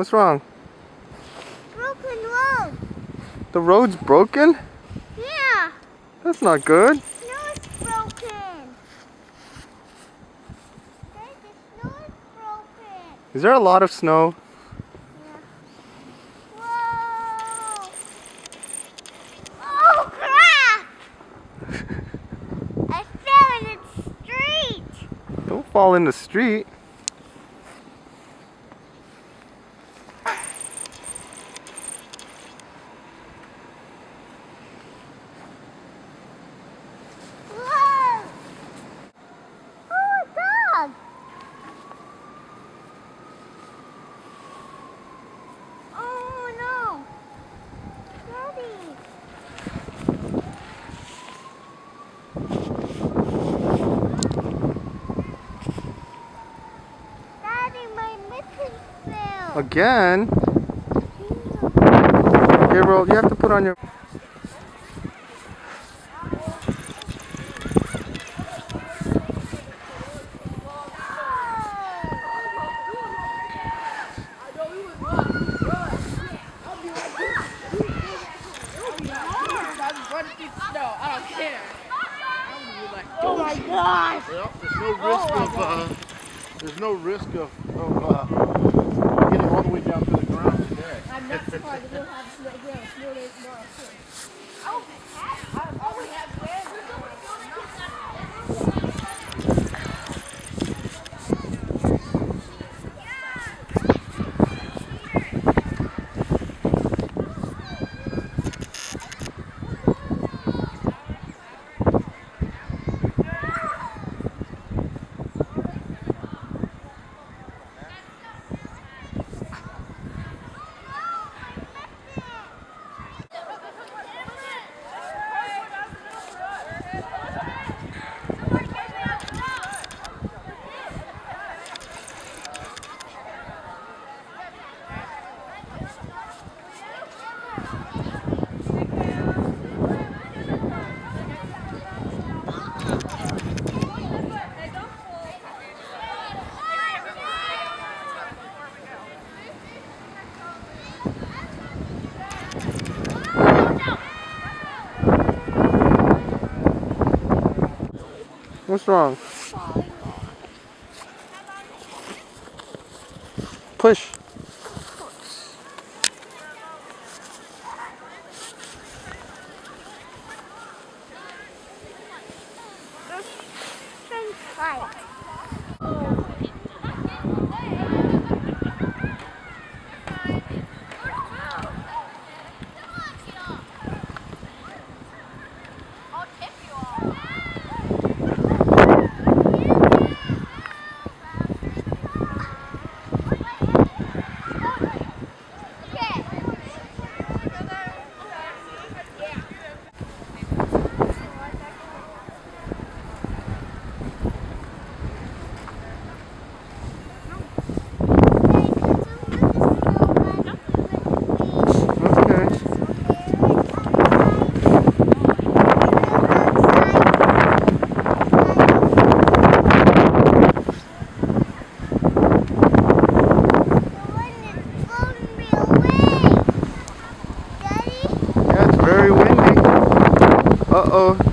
What's wrong? Broken road. The road's broken? Yeah. That's not good. No, it's broken. Dad, the snow is broken. Is there a lot of snow? Yeah. Whoa. Oh, crap! I fell in the street. Don't fall in the street. Whoa. Oh, a dog. Oh, no. Daddy. Daddy, my mitten fell. Again? Gabriel, you have to put on your... Oh my gosh! Well, there's no risk of getting all the way down to the ground today. I'm not surprised that we'll have snow days tomorrow too. Oh, we have wind. What's wrong? Push. Very windy. Uh-oh.